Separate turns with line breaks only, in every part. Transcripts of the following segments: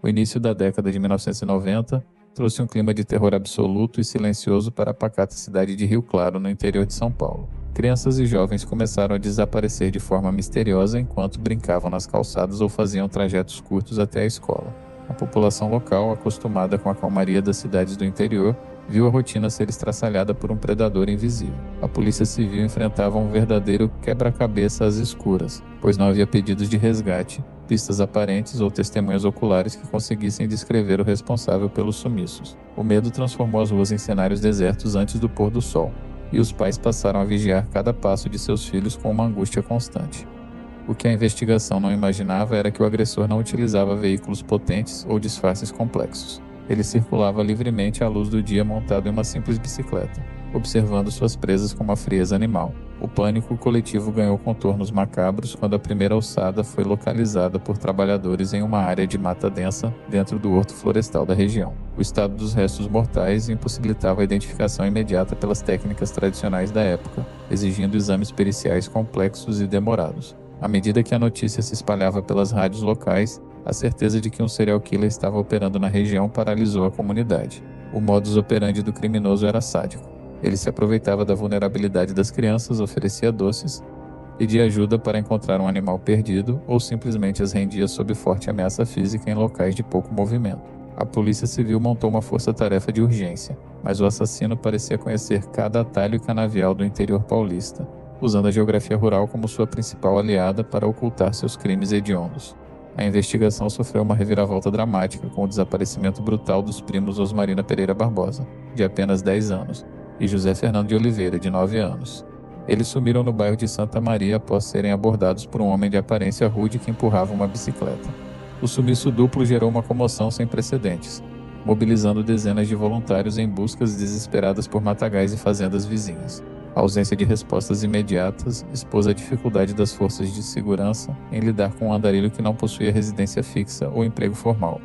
O início da década de 1990 trouxe um clima de terror absoluto e silencioso para a pacata cidade de Rio Claro, no interior de São Paulo. Crianças e jovens começaram a desaparecer de forma misteriosa enquanto brincavam nas calçadas ou faziam trajetos curtos até a escola. A população local, acostumada com a calmaria das cidades do interior, viu a rotina ser estraçalhada por um predador invisível. A polícia civil enfrentava um verdadeiro quebra-cabeça às escuras, pois não havia pedidos de resgate, pistas aparentes ou testemunhas oculares que conseguissem descrever o responsável pelos sumiços. O medo transformou as ruas em cenários desertos antes do pôr do sol, e os pais passaram a vigiar cada passo de seus filhos com uma angústia constante. O que a investigação não imaginava era que o agressor não utilizava veículos potentes ou disfarces complexos. Ele circulava livremente à luz do dia montado em uma simples bicicleta, observando suas presas com uma frieza animal. O pânico coletivo ganhou contornos macabros quando a primeira alçada foi localizada por trabalhadores em uma área de mata densa dentro do horto florestal da região. O estado dos restos mortais impossibilitava a identificação imediata pelas técnicas tradicionais da época, exigindo exames periciais complexos e demorados. À medida que a notícia se espalhava pelas rádios locais, a certeza de que um serial killer estava operando na região paralisou a comunidade. O modus operandi do criminoso era sádico. Ele se aproveitava da vulnerabilidade das crianças, oferecia doces, pedia ajuda para encontrar um animal perdido ou simplesmente as rendia sob forte ameaça física em locais de pouco movimento. A Polícia Civil montou uma força-tarefa de urgência, mas o assassino parecia conhecer cada atalho e canavial do interior paulista, usando a geografia rural como sua principal aliada para ocultar seus crimes hediondos. A investigação sofreu uma reviravolta dramática com o desaparecimento brutal dos primos Osmarina Pereira Barbosa, de apenas 10 anos, e José Fernando de Oliveira, de 9 anos. Eles sumiram no bairro de Santa Maria após serem abordados por um homem de aparência rude que empurrava uma bicicleta. O sumiço duplo gerou uma comoção sem precedentes, mobilizando dezenas de voluntários em buscas desesperadas por matagais e fazendas vizinhas. A ausência de respostas imediatas expôs a dificuldade das forças de segurança em lidar com um andarilho que não possuía residência fixa ou emprego formal.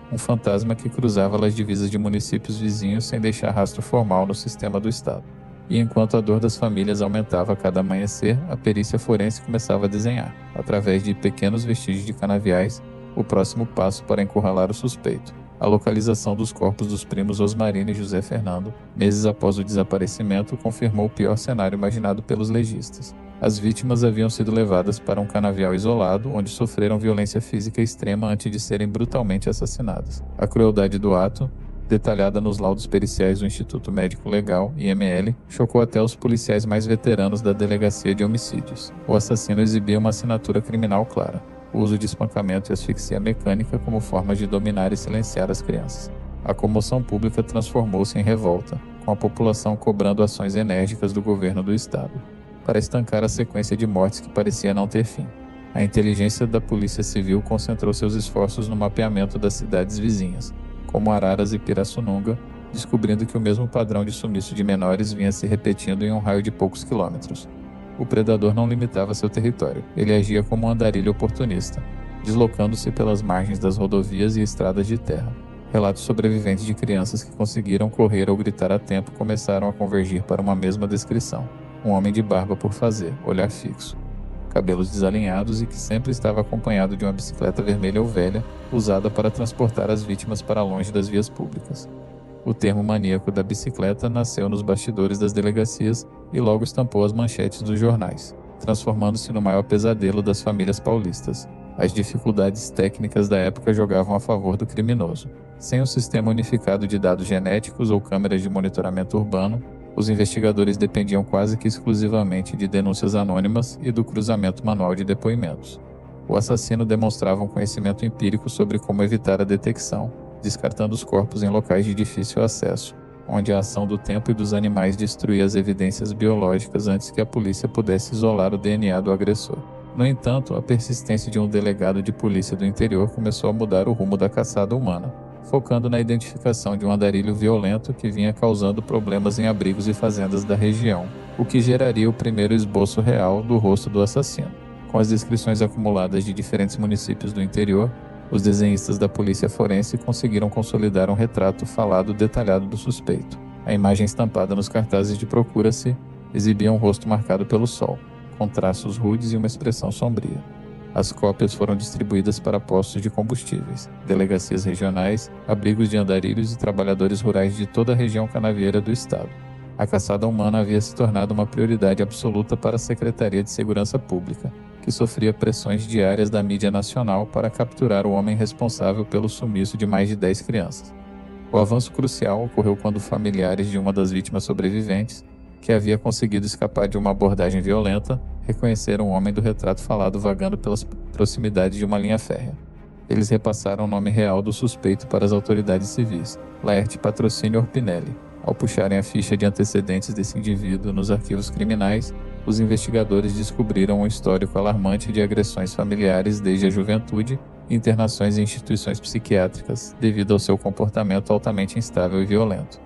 Um fantasma que cruzava as divisas de municípios vizinhos sem deixar rastro formal no sistema do Estado. E enquanto a dor das famílias aumentava a cada amanhecer, a perícia forense começava a desenhar, através de pequenos vestígios de canaviais, o próximo passo para encurralar o suspeito. A localização dos corpos dos primos Osmarina e José Fernando, meses após o desaparecimento, confirmou o pior cenário imaginado pelos legistas. As vítimas haviam sido levadas para um canavial isolado, onde sofreram violência física extrema antes de serem brutalmente assassinadas. A crueldade do ato, detalhada nos laudos periciais do Instituto Médico Legal, IML, chocou até os policiais mais veteranos da Delegacia de Homicídios. O assassino exibia uma assinatura criminal clara: o uso de espancamento e asfixia mecânica como formas de dominar e silenciar as crianças. A comoção pública transformou-se em revolta, com a população cobrando ações enérgicas do governo do estado, para estancar a sequência de mortes que parecia não ter fim. A inteligência da Polícia Civil concentrou seus esforços no mapeamento das cidades vizinhas, como Araras e Pirassununga, descobrindo que o mesmo padrão de sumiço de menores vinha se repetindo em um raio de poucos quilômetros. O predador não limitava seu território, ele agia como um andarilho oportunista, deslocando-se pelas margens das rodovias e estradas de terra. Relatos sobreviventes de crianças que conseguiram correr ou gritar a tempo começaram a convergir para uma mesma descrição: um homem de barba por fazer, olhar fixo, cabelos desalinhados e que sempre estava acompanhado de uma bicicleta vermelha ou velha, usada para transportar as vítimas para longe das vias públicas. O termo maníaco da bicicleta nasceu nos bastidores das delegacias e logo estampou as manchetes dos jornais, transformando-se no maior pesadelo das famílias paulistas. As dificuldades técnicas da época jogavam a favor do criminoso. Sem um sistema unificado de dados genéticos ou câmeras de monitoramento urbano, os investigadores dependiam quase que exclusivamente de denúncias anônimas e do cruzamento manual de depoimentos. O assassino demonstrava um conhecimento empírico sobre como evitar a detecção, descartando os corpos em locais de difícil acesso, onde a ação do tempo e dos animais destruía as evidências biológicas antes que a polícia pudesse isolar o DNA do agressor. No entanto, a persistência de um delegado de polícia do interior começou a mudar o rumo da caçada humana, focando na identificação de um andarilho violento que vinha causando problemas em abrigos e fazendas da região, o que geraria o primeiro esboço real do rosto do assassino. Com as descrições acumuladas de diferentes municípios do interior, os desenhistas da polícia forense conseguiram consolidar um retrato falado detalhado do suspeito. A imagem estampada nos cartazes de procura-se exibia um rosto marcado pelo sol, com traços rudes e uma expressão sombria. As cópias foram distribuídas para postos de combustíveis, delegacias regionais, abrigos de andarilhos e trabalhadores rurais de toda a região canavieira do estado. A caçada humana havia se tornado uma prioridade absoluta para a Secretaria de Segurança Pública, que sofria pressões diárias da mídia nacional para capturar o homem responsável pelo sumiço de mais de 10 crianças. O avanço crucial ocorreu quando familiares de uma das vítimas sobreviventes, que havia conseguido escapar de uma abordagem violenta, reconheceram o homem do retrato falado vagando pelas proximidades de uma linha férrea. Eles repassaram o nome real do suspeito para as autoridades civis, Laerte Patrocínio Orpinelli. Ao puxarem a ficha de antecedentes desse indivíduo nos arquivos criminais, os investigadores descobriram um histórico alarmante de agressões familiares desde a juventude e internações em instituições psiquiátricas devido ao seu comportamento altamente instável e violento.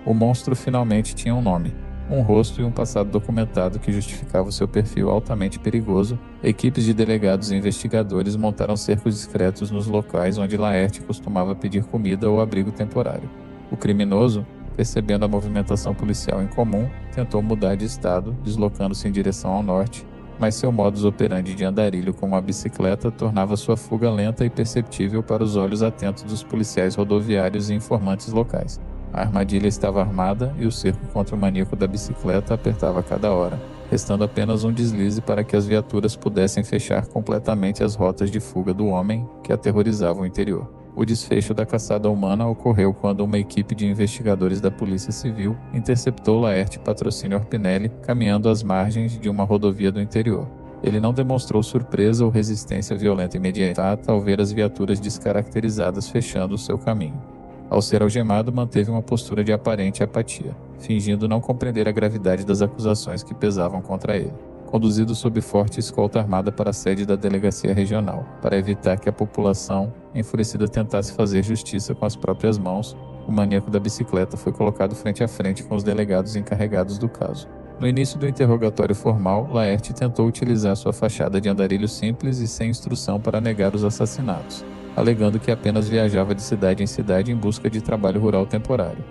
O monstro finalmente tinha um nome, um rosto e um passado documentado que justificava o seu perfil altamente perigoso. Equipes de delegados e investigadores montaram cercos discretos nos locais onde Laerte costumava pedir comida ou abrigo temporário. O criminoso, percebendo a movimentação policial incomum, tentou mudar de estado, deslocando-se em direção ao norte, mas seu modus operandi de andarilho com uma bicicleta tornava sua fuga lenta e perceptível para os olhos atentos dos policiais rodoviários e informantes locais. A armadilha estava armada e o cerco contra o maníaco da bicicleta apertava a cada hora, restando apenas um deslize para que as viaturas pudessem fechar completamente as rotas de fuga do homem que aterrorizava o interior. O desfecho da caçada humana ocorreu quando uma equipe de investigadores da Polícia Civil interceptou Laerte Patrocínio Orpinelli caminhando às margens de uma rodovia do interior. Ele não demonstrou surpresa ou resistência violenta imediata ao ver as viaturas descaracterizadas fechando o seu caminho. Ao ser algemado, manteve uma postura de aparente apatia, fingindo não compreender a gravidade das acusações que pesavam contra ele. Conduzido sob forte escolta armada para a sede da delegacia regional, para evitar que a população, enfurecida, tentasse fazer justiça com as próprias mãos, o maníaco da bicicleta foi colocado frente a frente com os delegados encarregados do caso. No início do interrogatório formal, Laerte tentou utilizar sua fachada de andarilho simples e sem instrução para negar os assassinatos, alegando que apenas viajava de cidade em cidade em busca de trabalho rural temporário.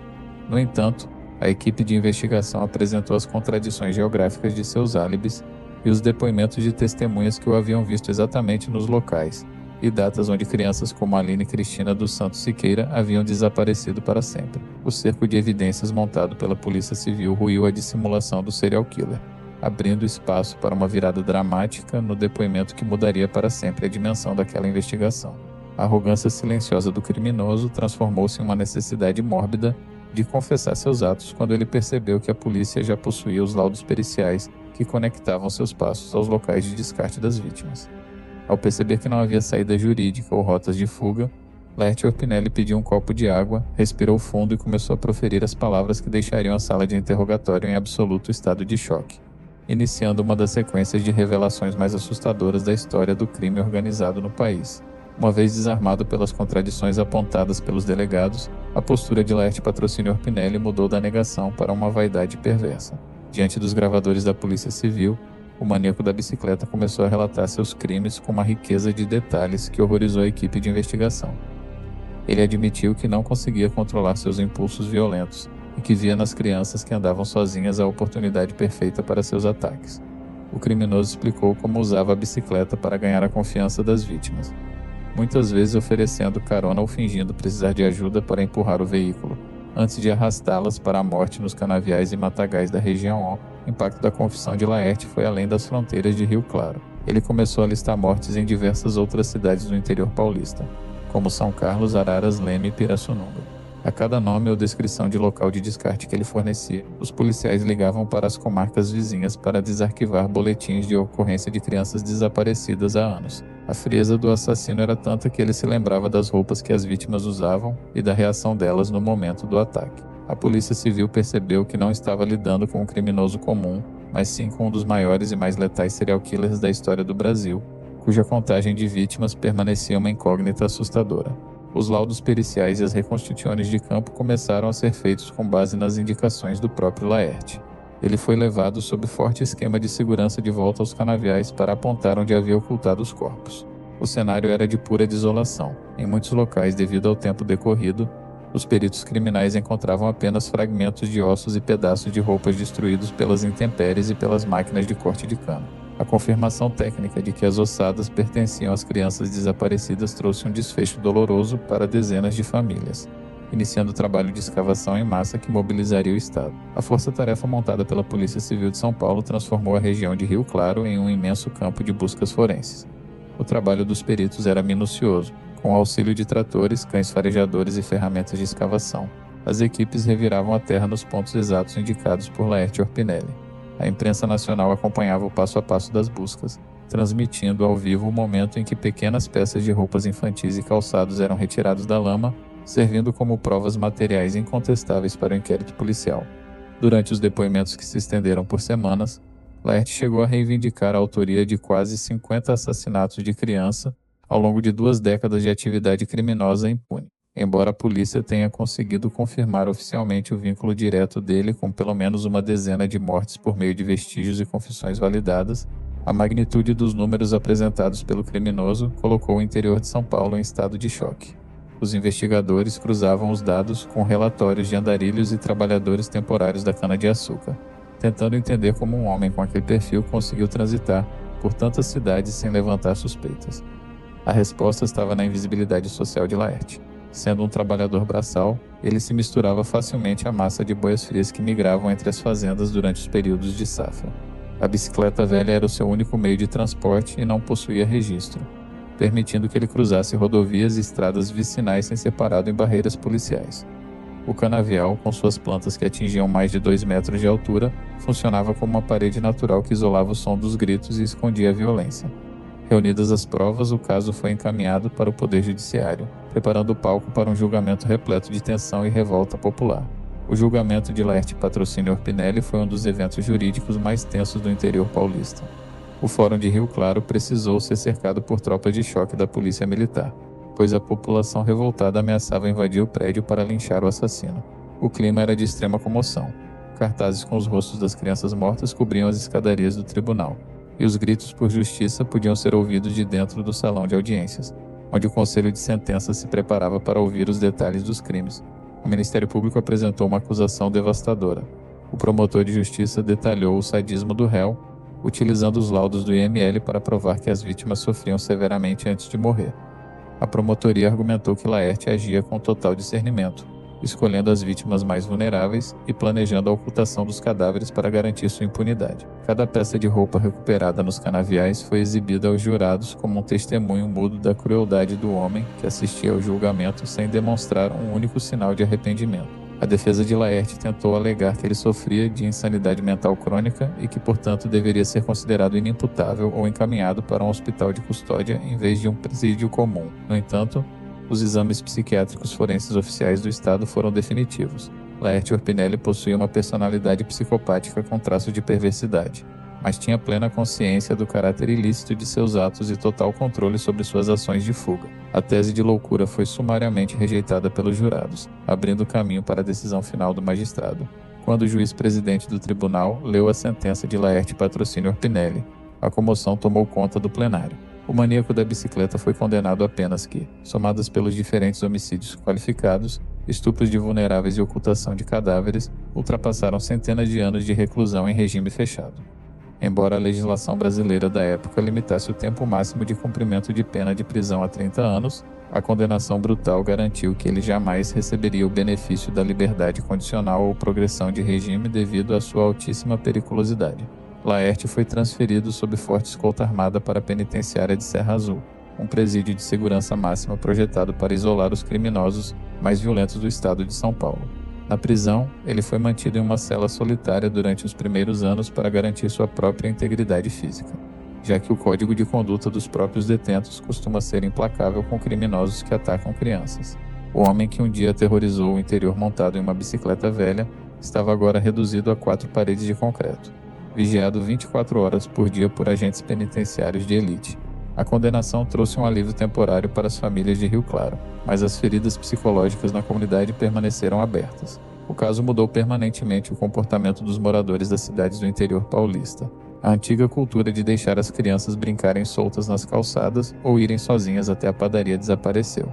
No entanto, a equipe de investigação apresentou as contradições geográficas de seus álibis e os depoimentos de testemunhas que o haviam visto exatamente nos locais e datas onde crianças como Aline Cristina dos Santos Siqueira haviam desaparecido para sempre. O cerco de evidências montado pela Polícia Civil ruiu a dissimulação do serial killer, abrindo espaço para uma virada dramática no depoimento que mudaria para sempre a dimensão daquela investigação. A arrogância silenciosa do criminoso transformou-se em uma necessidade mórbida de confessar seus atos quando ele percebeu que a polícia já possuía os laudos periciais que conectavam seus passos aos locais de descarte das vítimas. Ao perceber que não havia saída jurídica ou rotas de fuga, Laerte Orpinelli pediu um copo de água, respirou fundo e começou a proferir as palavras que deixariam a sala de interrogatório em absoluto estado de choque, iniciando uma das sequências de revelações mais assustadoras da história do crime organizado no país. Uma vez desarmado pelas contradições apontadas pelos delegados, a postura de Laerte Patrocínio Orpinelli mudou da negação para uma vaidade perversa. Diante dos gravadores da Polícia Civil, o maníaco da bicicleta começou a relatar seus crimes com uma riqueza de detalhes que horrorizou a equipe de investigação. Ele admitiu que não conseguia controlar seus impulsos violentos e que via nas crianças que andavam sozinhas a oportunidade perfeita para seus ataques. O criminoso explicou como usava a bicicleta para ganhar a confiança das vítimas, muitas vezes oferecendo carona ou fingindo precisar de ajuda para empurrar o veículo, antes de arrastá-las para a morte nos canaviais e matagais da região O. O impacto da confissão de Laerte foi além das fronteiras de Rio Claro. Ele começou a listar mortes em diversas outras cidades do interior paulista, como São Carlos, Araras, Leme e Pirassununga. A cada nome ou descrição de local de descarte que ele fornecia, os policiais ligavam para as comarcas vizinhas para desarquivar boletins de ocorrência de crianças desaparecidas há anos. A frieza do assassino era tanta que ele se lembrava das roupas que as vítimas usavam e da reação delas no momento do ataque. A Polícia Civil percebeu que não estava lidando com um criminoso comum, mas sim com um dos maiores e mais letais serial killers da história do Brasil, cuja contagem de vítimas permanecia uma incógnita assustadora. Os laudos periciais e as reconstituições de campo começaram a ser feitos com base nas indicações do próprio Laerte. Ele foi levado sob forte esquema de segurança de volta aos canaviais para apontar onde havia ocultado os corpos. O cenário era de pura desolação. Em muitos locais, devido ao tempo decorrido, os peritos criminais encontravam apenas fragmentos de ossos e pedaços de roupas destruídos pelas intempéries e pelas máquinas de corte de cana. A confirmação técnica de que as ossadas pertenciam às crianças desaparecidas trouxe um desfecho doloroso para dezenas de famílias, iniciando o trabalho de escavação em massa que mobilizaria o Estado. A força-tarefa montada pela Polícia Civil de São Paulo transformou a região de Rio Claro em um imenso campo de buscas forenses. O trabalho dos peritos era minucioso, com o auxílio de tratores, cães farejadores e ferramentas de escavação. As equipes reviravam a terra nos pontos exatos indicados por Laerte Orpinelli. A imprensa nacional acompanhava o passo a passo das buscas, transmitindo ao vivo o momento em que pequenas peças de roupas infantis e calçados eram retirados da lama, servindo como provas materiais incontestáveis para o inquérito policial. Durante os depoimentos que se estenderam por semanas, Laerte chegou a reivindicar a autoria de quase 50 assassinatos de criança ao longo de 2 décadas de atividade criminosa impune. Embora a polícia tenha conseguido confirmar oficialmente o vínculo direto dele com pelo menos uma dezena de mortes por meio de vestígios e confissões validadas, a magnitude dos números apresentados pelo criminoso colocou o interior de São Paulo em estado de choque. Os investigadores cruzavam os dados com relatórios de andarilhos e trabalhadores temporários da cana-de-açúcar, tentando entender como um homem com aquele perfil conseguiu transitar por tantas cidades sem levantar suspeitas. A resposta estava na invisibilidade social de Laerte. Sendo um trabalhador braçal, ele se misturava facilmente à massa de boias-frias que migravam entre as fazendas durante os períodos de safra. A bicicleta velha era o seu único meio de transporte e não possuía registro, permitindo que ele cruzasse rodovias e estradas vicinais sem ser parado em barreiras policiais. O canavial, com suas plantas que atingiam mais de 2 metros de altura, funcionava como uma parede natural que isolava o som dos gritos e escondia a violência. Reunidas as provas, o caso foi encaminhado para o Poder Judiciário, preparando o palco para um julgamento repleto de tensão e revolta popular. O julgamento de Laerte Patrocínio Orpinelli foi um dos eventos jurídicos mais tensos do interior paulista. O Fórum de Rio Claro precisou ser cercado por tropas de choque da Polícia Militar, pois a população revoltada ameaçava invadir o prédio para linchar o assassino. O clima era de extrema comoção. Cartazes com os rostos das crianças mortas cobriam as escadarias do tribunal, e os gritos por justiça podiam ser ouvidos de dentro do salão de audiências, onde o Conselho de Sentença se preparava para ouvir os detalhes dos crimes. O Ministério Público apresentou uma acusação devastadora. O promotor de justiça detalhou o sadismo do réu, utilizando os laudos do IML para provar que as vítimas sofriam severamente antes de morrer. A promotoria argumentou que Laerte agia com total discernimento, escolhendo as vítimas mais vulneráveis e planejando a ocultação dos cadáveres para garantir sua impunidade. Cada peça de roupa recuperada nos canaviais foi exibida aos jurados como um testemunho mudo da crueldade do homem que assistia ao julgamento sem demonstrar um único sinal de arrependimento. A defesa de Laerte tentou alegar que ele sofria de insanidade mental crônica e que, portanto, deveria ser considerado inimputável ou encaminhado para um hospital de custódia em vez de um presídio comum. No entanto, os exames psiquiátricos forenses oficiais do Estado foram definitivos. Laerte Orpinelli possuía uma personalidade psicopática com traços de perversidade, mas tinha plena consciência do caráter ilícito de seus atos e total controle sobre suas ações de fuga. A tese de loucura foi sumariamente rejeitada pelos jurados, abrindo caminho para a decisão final do magistrado. Quando o juiz-presidente do tribunal leu a sentença de Laerte Patrocínio Orpinelli, a comoção tomou conta do plenário. O maníaco da bicicleta foi condenado a penas que, somadas pelos diferentes homicídios qualificados, estupros de vulneráveis e ocultação de cadáveres, ultrapassaram centenas de anos de reclusão em regime fechado. Embora a legislação brasileira da época limitasse o tempo máximo de cumprimento de pena de prisão a 30 anos, a condenação brutal garantiu que ele jamais receberia o benefício da liberdade condicional ou progressão de regime devido à sua altíssima periculosidade. Laerte foi transferido sob forte escolta armada para a penitenciária de Serra Azul, um presídio de segurança máxima projetado para isolar os criminosos mais violentos do estado de São Paulo. Na prisão, ele foi mantido em uma cela solitária durante os primeiros anos para garantir sua própria integridade física, já que o código de conduta dos próprios detentos costuma ser implacável com criminosos que atacam crianças. O homem que um dia aterrorizou o interior montado em uma bicicleta velha estava agora reduzido a 4 paredes de concreto, vigiado 24 horas por dia por agentes penitenciários de elite. A condenação trouxe um alívio temporário para as famílias de Rio Claro, mas as feridas psicológicas na comunidade permaneceram abertas. O caso mudou permanentemente o comportamento dos moradores das cidades do interior paulista. A antiga cultura de deixar as crianças brincarem soltas nas calçadas ou irem sozinhas até a padaria desapareceu.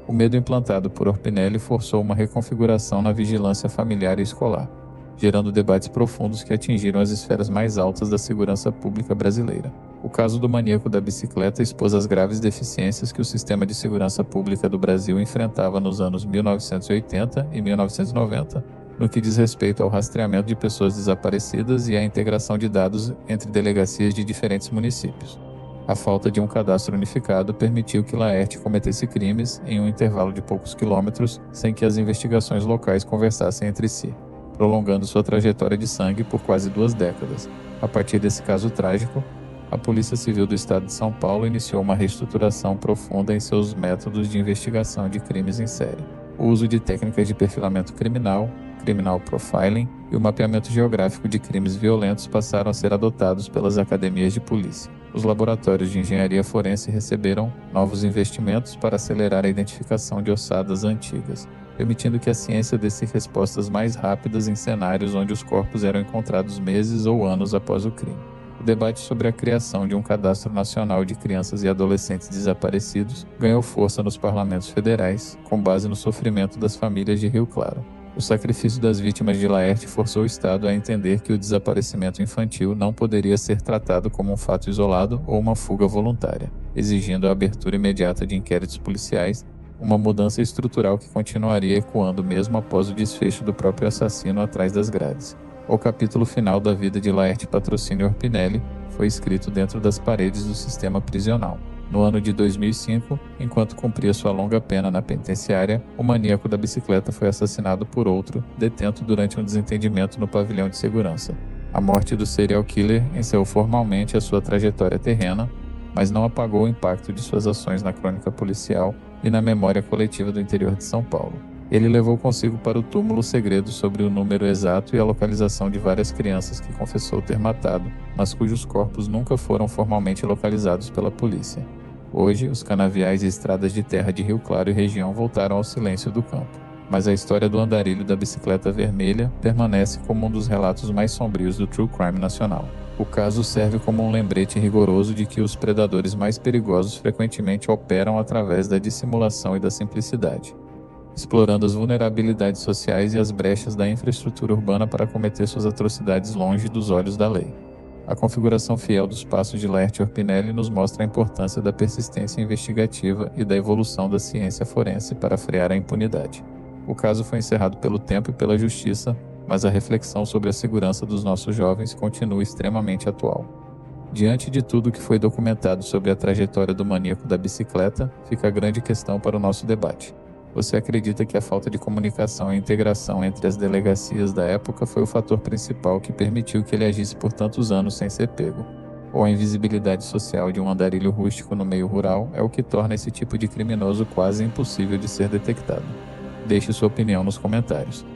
O medo implantado por Orpinelli forçou uma reconfiguração na vigilância familiar e escolar. gerando debates profundos que atingiram as esferas mais altas da segurança pública brasileira. O caso do maníaco da bicicleta expôs as graves deficiências que o sistema de segurança pública do Brasil enfrentava nos anos 1980 e 1990, no que diz respeito ao rastreamento de pessoas desaparecidas e à integração de dados entre delegacias de diferentes municípios. A falta de um cadastro unificado permitiu que Laerte cometesse crimes em um intervalo de poucos quilômetros sem que as investigações locais conversassem entre si, prolongando sua trajetória de sangue por quase 2 décadas. A partir desse caso trágico, a Polícia Civil do Estado de São Paulo iniciou uma reestruturação profunda em seus métodos de investigação de crimes em série. O uso de técnicas de perfilamento criminal, criminal profiling e o mapeamento geográfico de crimes violentos passaram a ser adotados pelas academias de polícia. Os laboratórios de engenharia forense receberam novos investimentos para acelerar a identificação de ossadas antigas, permitindo que a ciência desse respostas mais rápidas em cenários onde os corpos eram encontrados meses ou anos após o crime. O debate sobre a criação de um cadastro nacional de crianças e adolescentes desaparecidos ganhou força nos parlamentos federais, com base no sofrimento das famílias de Rio Claro. O sacrifício das vítimas de Laerte forçou o Estado a entender que o desaparecimento infantil não poderia ser tratado como um fato isolado ou uma fuga voluntária, exigindo a abertura imediata de inquéritos policiais, uma mudança estrutural que continuaria ecoando mesmo após o desfecho do próprio assassino atrás das grades. O capítulo final da vida de Laerte Patrocínio Orpinelli foi escrito dentro das paredes do sistema prisional. No ano de 2005, enquanto cumpria sua longa pena na penitenciária, o maníaco da bicicleta foi assassinado por outro, detento durante um desentendimento no pavilhão de segurança. A morte do serial killer encerrou formalmente a sua trajetória terrena, mas não apagou o impacto de suas ações na crônica policial e na memória coletiva do interior de São Paulo. Ele levou consigo para o túmulo o segredo sobre o número exato e a localização de várias crianças que confessou ter matado, mas cujos corpos nunca foram formalmente localizados pela polícia. Hoje, os canaviais e estradas de terra de Rio Claro e região voltaram ao silêncio do campo, mas a história do andarilho da bicicleta vermelha permanece como um dos relatos mais sombrios do true crime nacional. O caso serve como um lembrete rigoroso de que os predadores mais perigosos frequentemente operam através da dissimulação e da simplicidade, explorando as vulnerabilidades sociais e as brechas da infraestrutura urbana para cometer suas atrocidades longe dos olhos da lei. A configuração fiel dos passos de Laerte Orpinelli nos mostra a importância da persistência investigativa e da evolução da ciência forense para frear a impunidade. O caso foi encerrado pelo tempo e pela justiça, mas a reflexão sobre a segurança dos nossos jovens continua extremamente atual. Diante de tudo que foi documentado sobre a trajetória do maníaco da bicicleta, fica a grande questão para o nosso debate. Você acredita que a falta de comunicação e integração entre as delegacias da época foi o fator principal que permitiu que ele agisse por tantos anos sem ser pego? Ou a invisibilidade social de um andarilho rústico no meio rural é o que torna esse tipo de criminoso quase impossível de ser detectado? Deixe sua opinião nos comentários.